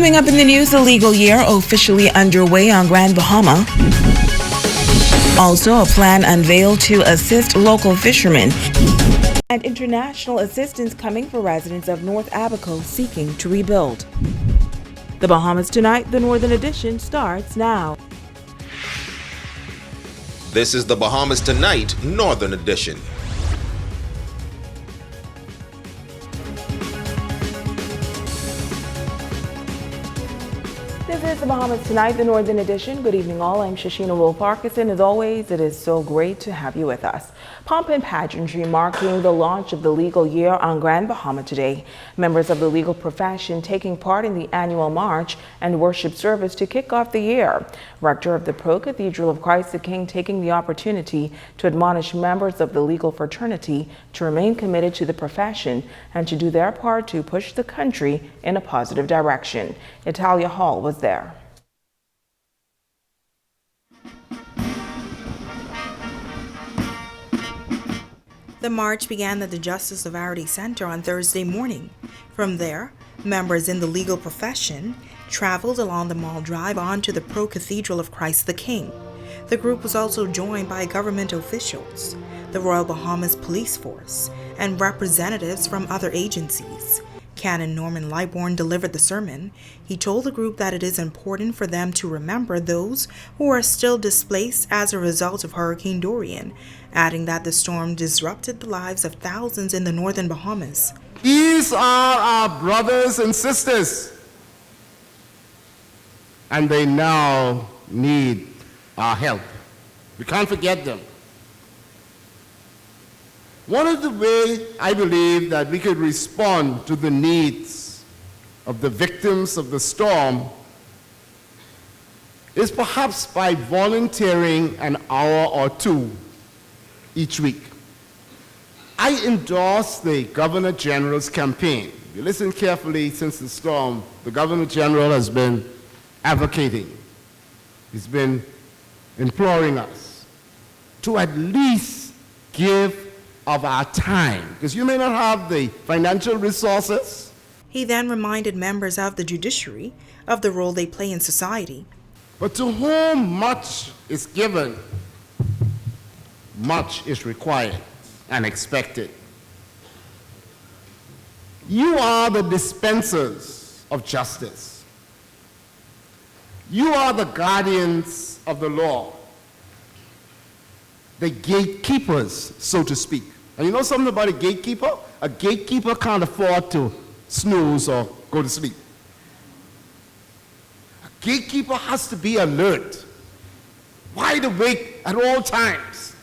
Coming up in the news, the legal year officially underway on Grand Bahama. Also, a plan unveiled to assist local fishermen. And international assistance coming for residents of North Abaco seeking to rebuild. The Bahamas Tonight, the Northern Edition, starts now. This is the Bahamas Tonight, Northern Edition. This is the Bahamas Tonight, the Northern Edition. Good evening all. I'm Shashina Wolf-Parkinson. As always, it is so great to have you with us. Pomp and pageantry marking the launch of the legal year on Grand Bahama today. Members of the legal profession taking part in the annual march and worship service to kick off the year. Rector of the Pro-Cathedral of Christ the King taking the opportunity to admonish members of the legal fraternity to remain committed to the profession and to do their part to push the country in a positive direction. Italia Hall was there. The march began at the Justice Sovereignty Center on Thursday morning. From there, members in the legal profession traveled along the Mall Drive onto the Pro-Cathedral of Christ the King. The group was also joined by government officials, the Royal Bahamas Police Force, and representatives from other agencies. Canon Norman Lightbourne delivered the sermon. He told the group that it is important for them to remember those who are still displaced as a result of Hurricane Dorian, adding that the storm disrupted the lives of thousands in the northern Bahamas. These are our brothers and sisters, and they now need our help. We can't forget them. One of the ways I believe that we could respond to the needs of the victims of the storm is perhaps by volunteering an hour or two each week. I endorse the Governor General's campaign. If you listen carefully, since the storm, the Governor General has been advocating. He's been imploring us to at least give of our time, because you may not have the financial resources. He then reminded members of the judiciary of the role they play in society. But to whom much is given, much is required and expected. You are the dispensers of justice. You are the guardians of the law, the gatekeepers, so to speak. And you know something about a gatekeeper? A gatekeeper can't afford to snooze or go to sleep. A gatekeeper has to be alert, wide awake at all times.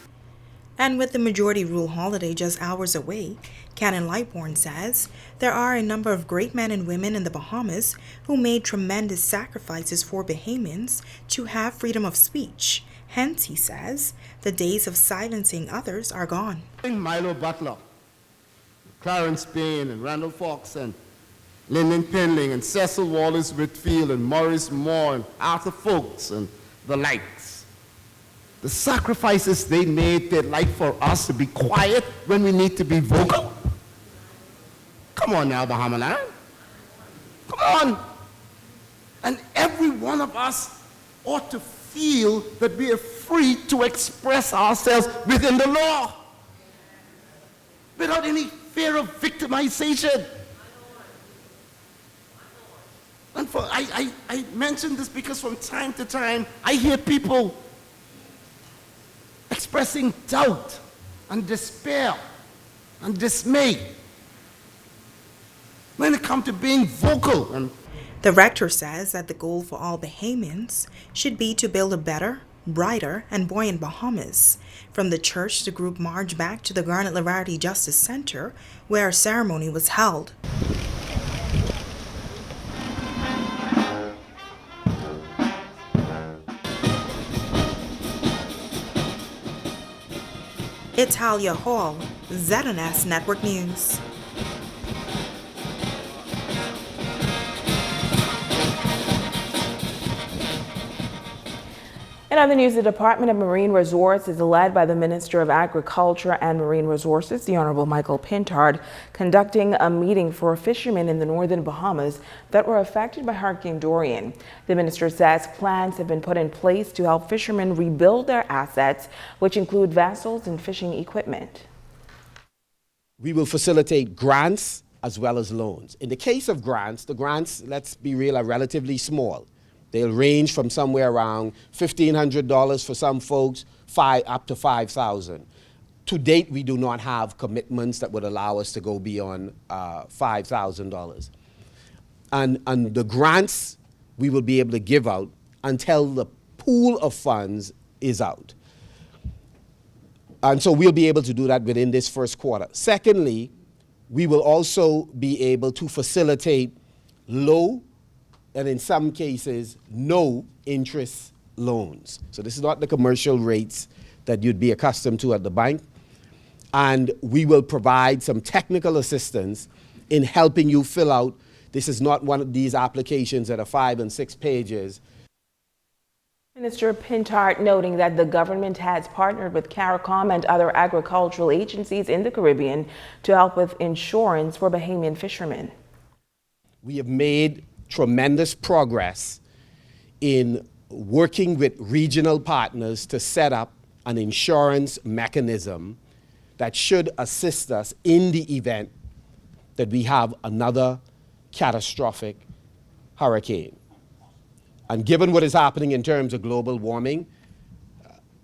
And with the majority rule holiday just hours away, Canon Lightbourne says there are a number of great men and women in the Bahamas who made tremendous sacrifices for Bahamians to have freedom of speech. Hence, he says, the days of silencing others are gone. Milo Butler, Clarence Bain, and Randall Fox, and Lyndon Penling, and Cecil Wallace Whitfield, and Maurice Moore, and Arthur Folks, and the likes. The sacrifices they made, they'd like for us to be quiet when we need to be vocal. Come on now, Bahama Land. Come on. And every one of us ought to feel that we are free to express ourselves within the law without any fear of victimization. And I mention this because from time to time I hear people expressing doubt and despair and dismay when it comes to being vocal. And the rector says that the goal for all Bahamians should be to build a better, brighter, and buoyant Bahamas. From the church, the group marched back to the Garnet Lavarity Justice Center, where a ceremony was held. Italia Hall, ZNS Network News. In other news, the Department of Marine Resources is led by the Minister of Agriculture and Marine Resources, the Honorable Michael Pintard, conducting a meeting for fishermen in the northern Bahamas that were affected by Hurricane Dorian. The minister says plans have been put in place to help fishermen rebuild their assets, which include vessels and fishing equipment. We will facilitate grants as well as loans. In the case of grants, the grants, let's be real, are relatively small. They'll range from somewhere around $1,500 for some folks, up to $5,000. To date, we do not have commitments that would allow us to go beyond $5,000. And the grants we will be able to give out until the pool of funds is out. And so we'll be able to do that within this first quarter. Secondly, we will also be able to facilitate low and in some cases, no interest loans. So this is not the commercial rates that you'd be accustomed to at the bank. And we will provide some technical assistance in helping you fill out. This is not one of these applications that are 5 and 6 pages. Minister Pintard noting that the government has partnered with CARICOM and other agricultural agencies in the Caribbean to help with insurance for Bahamian fishermen. We have made tremendous progress in working with regional partners to set up an insurance mechanism that should assist us in the event that we have another catastrophic hurricane. And given what is happening in terms of global warming,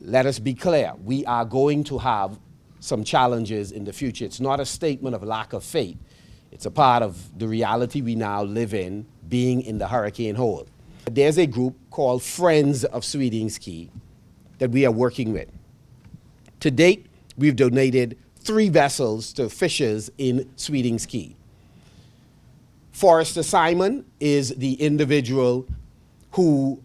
let us be clear, we are going to have some challenges in the future. It's not a statement of lack of faith. It's a part of the reality we now live in, being in the hurricane hole. There's a group called Friends of Sweetings Key that we are working with. To date, we've donated 3 vessels to fishers in Sweetings Key. Forrester Simon is the individual who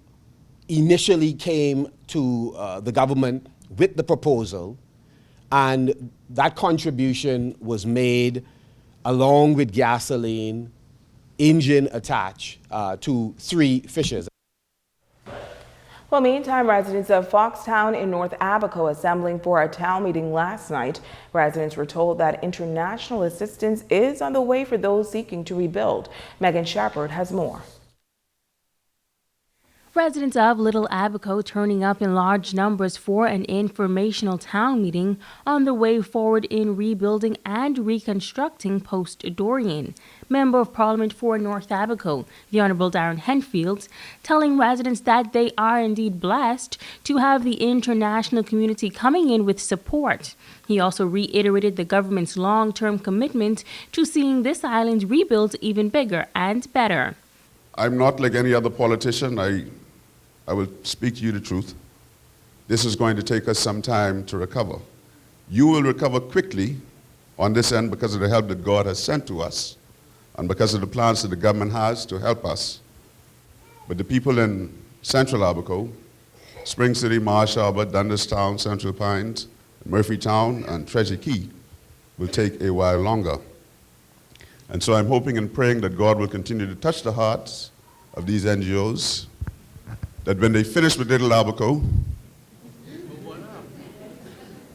initially came to the government with the proposal, and that contribution was made along with gasoline, engine attached to 3 fishers. Well, meantime, residents of Foxtown in North Abaco assembling for a town meeting last night. Residents were told that international assistance is on the way for those seeking to rebuild. Megan Shepard has more. Residents of Little Abaco turning up in large numbers for an informational town meeting on the way forward in rebuilding and reconstructing post-Dorian. Member of Parliament for North Abaco, the Honorable Darren Henfield, telling residents that they are indeed blessed to have the international community coming in with support. He also reiterated the government's long-term commitment to seeing this island rebuilt even bigger and better. I'm not like any other politician. I will speak to you the truth. This is going to take us some time to recover. You will recover quickly on this end because of the help that God has sent to us and because of the plans that the government has to help us. But the people in Central Abaco, Spring City, Marsh Harbor, Dundastown, Central Pines, Murphytown, and Treasure Key will take a while longer. And so I'm hoping and praying that God will continue to touch the hearts of these NGOs, that when they finish with Little Abaco,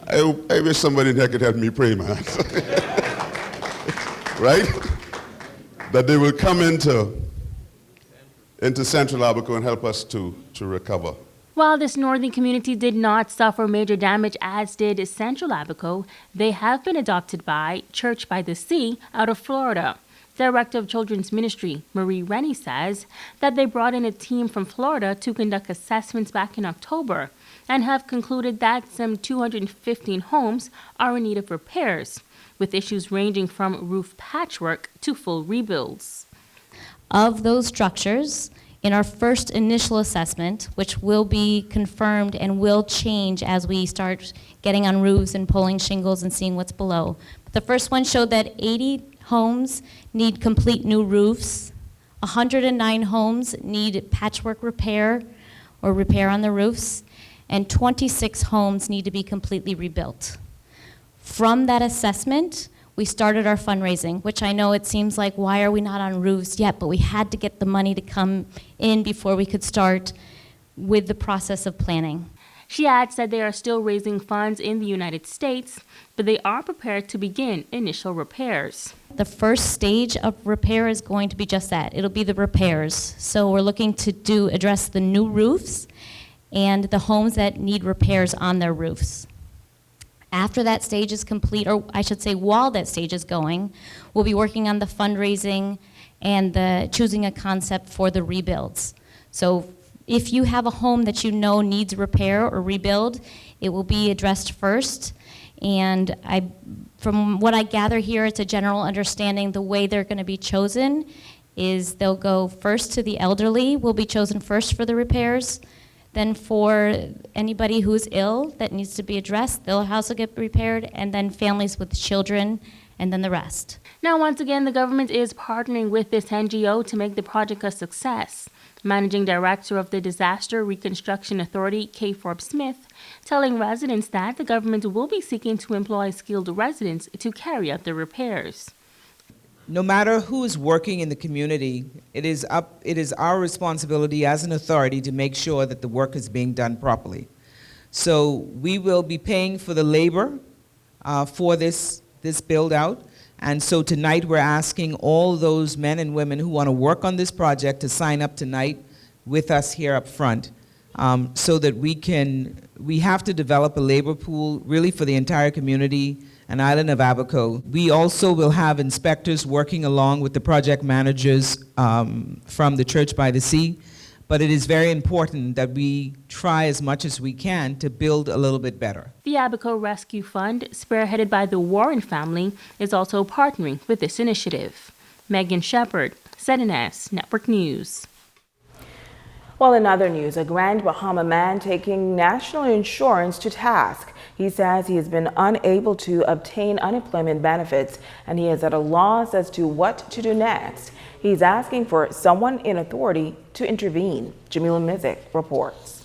I wish somebody in here could help me pray, man. Right? That they will come into Central Abaco and help us to recover. While this northern community did not suffer major damage as did Central Abaco, they have been adopted by Church by the Sea out of Florida. Director of Children's Ministry, Marie Rennie, says that they brought in a team from Florida to conduct assessments back in October and have concluded that some 215 homes are in need of repairs, with issues ranging from roof patchwork to full rebuilds. Of those structures, in our first initial assessment, which will be confirmed and will change as we start getting on roofs and pulling shingles and seeing what's below. But the first one showed that 80 homes need complete new roofs, 109 homes need patchwork repair or repair on the roofs, and 26 homes need to be completely rebuilt. From that assessment, we started our fundraising, which I know it seems like, why are we not on roofs yet? But we had to get the money to come in before we could start with the process of planning. She adds that they are still raising funds in the United States, but they are prepared to begin initial repairs. The first stage of repair is going to be just that. It'll be the repairs. So we're looking to address the new roofs and the homes that need repairs on their roofs. After that stage is complete, or I should say while that stage is going, we'll be working on the fundraising and choosing a concept for the rebuilds. So if you have a home that you know needs repair or rebuild, it will be addressed first. And from what I gather here, it's a general understanding the way they're going to be chosen is they'll go first to the elderly, will be chosen first for the repairs. Then for anybody who's ill that needs to be addressed, they'll also get repaired, and then families with children, and then the rest. Now, once again, the government is partnering with this NGO to make the project a success. Managing Director of the Disaster Reconstruction Authority, Kay Forbes Smith, telling residents that the government will be seeking to employ skilled residents to carry out the repairs. No matter who is working in the community, it is our responsibility as an authority to make sure that the work is being done properly. So we will be paying for the labor for this build out. And so tonight we're asking all those men and women who want to work on this project to sign up tonight with us here up front, so that we have to develop a labor pool really for the entire community and island of Abaco. We also will have inspectors working along with the project managers from the Church by the Sea, but it is very important that we try as much as we can to build a little bit better. The Abaco Rescue Fund, spearheaded by the Warren family, is also partnering with this initiative. Megan Shepard, ZNS Network News. Well, in other news, a Grand Bahama man taking national insurance to task. He says he has been unable to obtain unemployment benefits, and he is at a loss as to what to do next. He's asking for someone in authority to intervene. Jamila Mizik reports.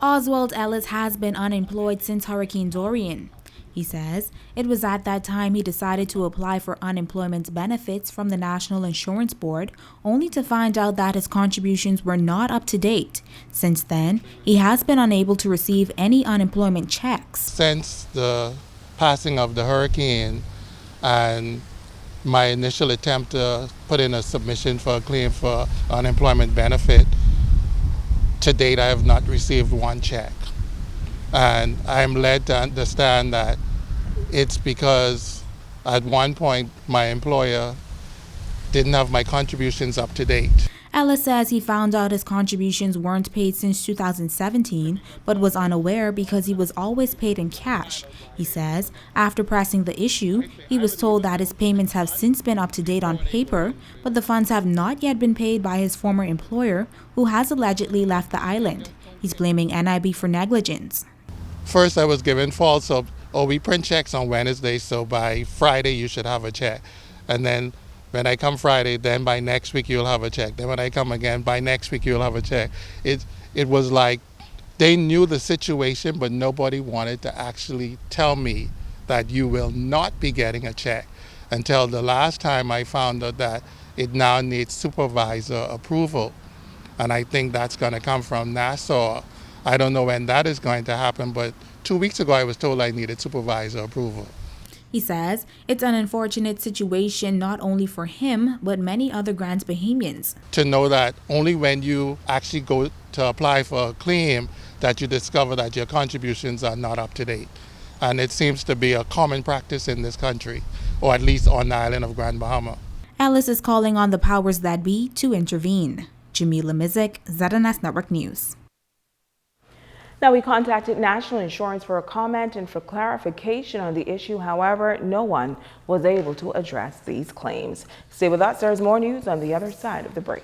Oswald Ellis has been unemployed since Hurricane Dorian. He says it was at that time he decided to apply for unemployment benefits from the National Insurance Board, only to find out that his contributions were not up to date. Since then, he has been unable to receive any unemployment checks. Since the passing of the hurricane and my initial attempt to put in a submission for a claim for unemployment benefit, to date I have not received one check. And I'm led to understand that it's because at one point my employer didn't have my contributions up to date. Ellis says he found out his contributions weren't paid since 2017, but was unaware because he was always paid in cash. He says after pressing the issue, he was told that his payments have since been up to date on paper, but the funds have not yet been paid by his former employer, who has allegedly left the island. He's blaming NIB for negligence. First I was given false hope. Oh, we print checks on Wednesday, so by Friday you should have a check. And then when I come Friday, then by next week you'll have a check. Then when I come again, by next week you'll have a check. It was like they knew the situation, but nobody wanted to actually tell me that you will not be getting a check, until the last time I found out that it now needs supervisor approval. And I think that's going to come from Nassau. I don't know when that is going to happen, but 2 weeks ago I was told I needed supervisor approval. He says it's an unfortunate situation not only for him, but many other Grand Bahamians. To know that only when you actually go to apply for a claim that you discover that your contributions are not up to date. And it seems to be a common practice in this country, or at least on the island of Grand Bahama. Ellis is calling on the powers that be to intervene. Jamila Mizik, ZNS Network News. Now, we contacted National Insurance for a comment and for clarification on the issue. However, no one was able to address these claims. Stay with us. There's more news on the other side of the break.